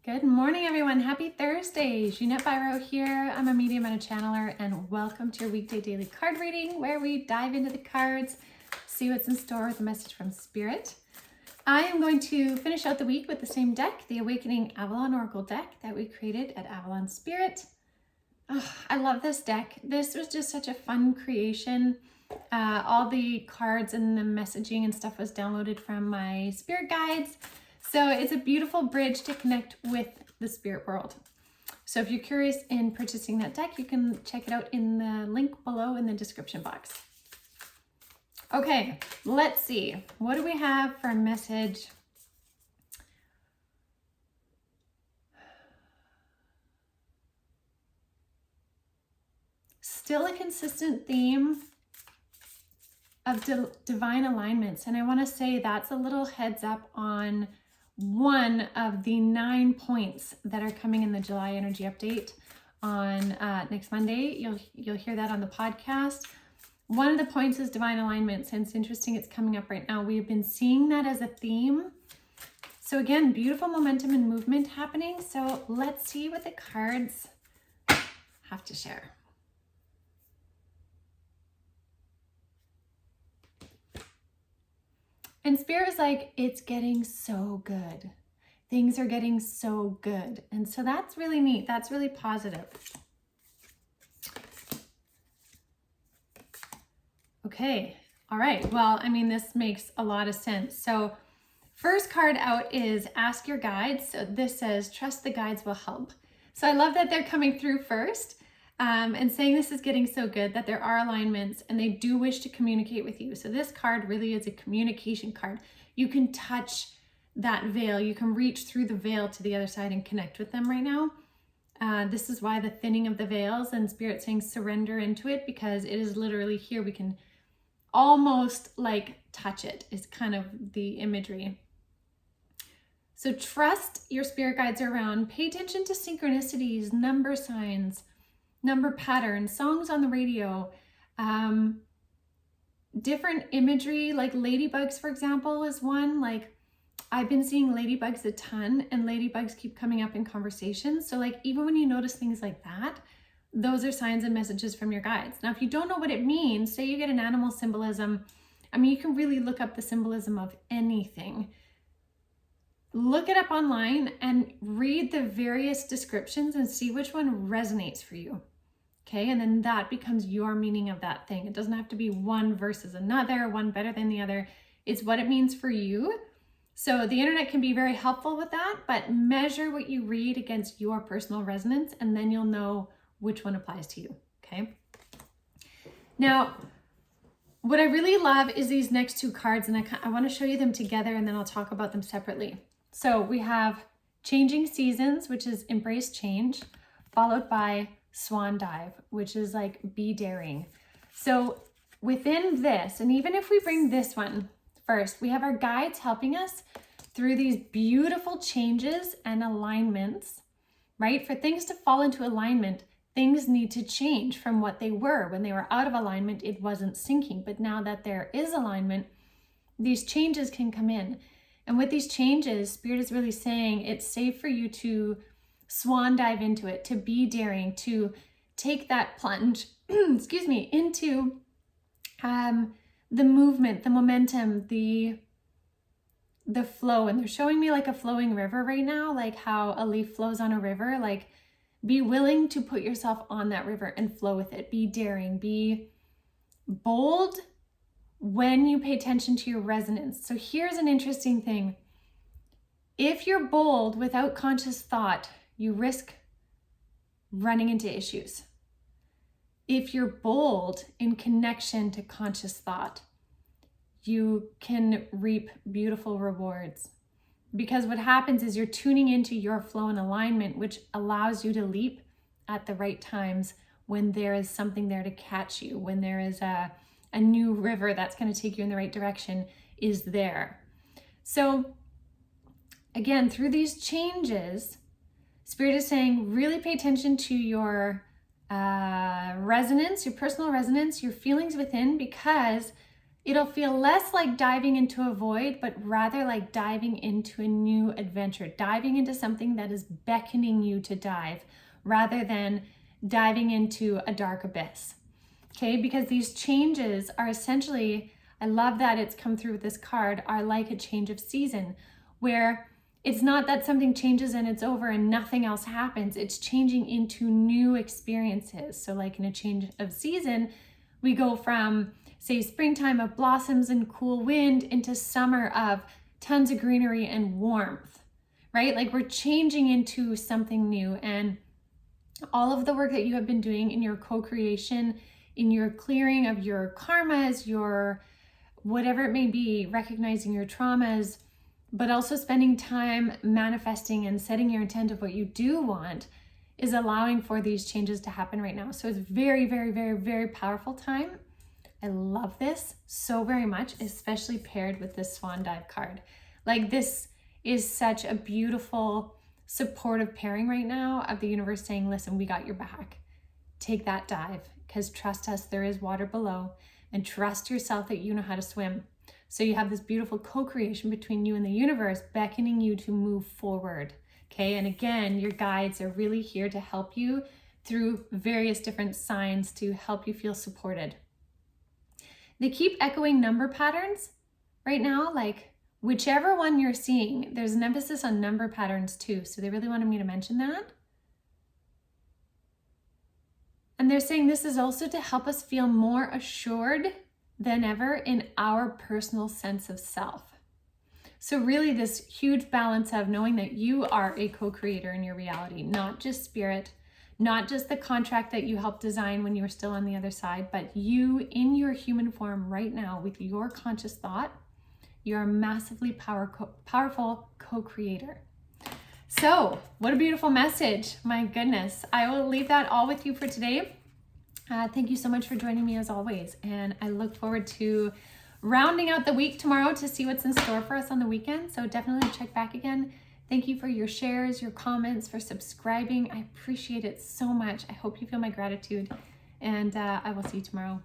Good morning, everyone. Happy Thursday. Jeanette Biro here. I'm a medium and a channeler, and welcome to your weekday daily card reading where we dive into the cards, see what's in store with a message from Spirit. I am going to finish out the week with the same deck, the Awakening Avalon Oracle deck that we created at Avalon Spirit. Oh, I love this deck. This was just such a fun creation. All the cards and the messaging and stuff was downloaded from my spirit guides. So it's a beautiful bridge to connect with the spirit world. So if you're curious in purchasing that deck, you can check it out in the link below in the description box. Okay, let's see. What do we have for a message? Still a consistent theme of divine alignments. And I want to say that's a little heads up on one of the 9 points that are coming in the July energy update on next Monday. You'll hear that on the podcast. One of the points is divine alignments, and it's interesting it's coming up right now. We've been seeing that as a theme. So again, beautiful momentum and movement happening. So let's see what the cards have to share. And Spirit is like, it's getting so good. Things are getting so good. And so that's really neat. That's really positive. Okay. All right. Well, I mean, this makes a lot of sense. So first card out is Ask Your Guides. So this says, trust the guides will help. So I love that they're coming through first. And saying this is getting so good, that there are alignments and they do wish to communicate with you. So this card really is a communication card. You can touch that veil. You can reach through the veil to the other side and connect with them right now. This is why the thinning of the veils and Spirit saying surrender into it, because it is literally here. We can almost like touch it is kind of the imagery. So trust your spirit guides around. Pay attention to synchronicities, number signs, number patterns, songs on the radio, different imagery, like ladybugs, for example, is one. Like I've been seeing ladybugs a ton, and ladybugs keep coming up in conversations. So like even when you notice things like that, those are signs and messages from your guides. Now, if you don't know what it means, say you get an animal symbolism, I mean, you can really look up the symbolism of anything. Look it up online and read the various descriptions and see which one resonates for you. Okay, and then that becomes your meaning of that thing. It doesn't have to be one versus another, one better than the other. It's what it means for you. So the internet can be very helpful with that, but measure what you read against your personal resonance, and then you'll know which one applies to you, okay? Now, what I really love is these next two cards, and I want to show you them together, and then I'll talk about them separately. So we have Changing Seasons, which is embrace change, followed by Swan Dive, which is like be daring. So within this, and even if we bring this one first, we have our guides helping us through these beautiful changes and alignments, right? For things to fall into alignment, things need to change from what they were. When they were out of alignment, it wasn't syncing. But now that there is alignment, these changes can come in. And with these changes, Spirit is really saying it's safe for you to swan dive into it, to be daring, to take that plunge, excuse me, into the movement, the momentum, the flow. And they're showing me like a flowing river right now, like how a leaf flows on a river. Like be willing to put yourself on that river and flow with it. Be daring, be bold when you pay attention to your resonance. So here's an interesting thing. If you're bold without conscious thought, you risk running into issues. If you're bold in connection to conscious thought, you can reap beautiful rewards. Because what happens is you're tuning into your flow and alignment, which allows you to leap at the right times when there is something there to catch you, when there is a new river that's going to take you in the right direction is there. So again, through these changes, Spirit is saying, really pay attention to your resonance, your personal resonance, your feelings within, because It'll feel less like diving into a void, but rather like diving into a new adventure, diving into something that is beckoning you to dive rather than diving into a dark abyss. Okay, because these changes are essentially, I love that it's come through with this card, are like a change of season, where it's not that something changes and it's over and nothing else happens. It's changing into new experiences. So like in a change of season, we go from, say, springtime of blossoms and cool wind into summer of tons of greenery and warmth, right? Like we're changing into something new. And all of the work that you have been doing in your co-creation, in your clearing of your karmas, your whatever it may be, recognizing your traumas, but also spending time manifesting and setting your intent of what you do want, is allowing for these changes to happen right now. So it's very, very, very, very powerful time. I love this so very much, especially paired with this swan dive card. Like this is such a beautiful, supportive pairing right now of the universe saying, listen, we got your back. Take that dive, because trust us, there is water below, and trust yourself that you know how to swim. So you have this beautiful co-creation between you and the universe beckoning you to move forward. Okay, and again, your guides are really here to help you through various different signs to help you feel supported. They keep echoing number patterns right now, like whichever one you're seeing, there's an emphasis on number patterns too. So they really wanted me to mention that. And they're saying this is also to help us feel more assured than ever in our personal sense of self. So really this huge balance of knowing that you are a co-creator in your reality, not just spirit, not just the contract that you helped design when you were still on the other side, but you in your human form right now with your conscious thought, you're a massively powerful co-creator. So what a beautiful message. My goodness. I will leave that all with you for today. Thank you so much for joining me as always. And I look forward to rounding out the week tomorrow to see what's in store for us on the weekend. So definitely check back again. Thank you for your shares, your comments, for subscribing. I appreciate it so much. I hope you feel my gratitude, and I will see you tomorrow.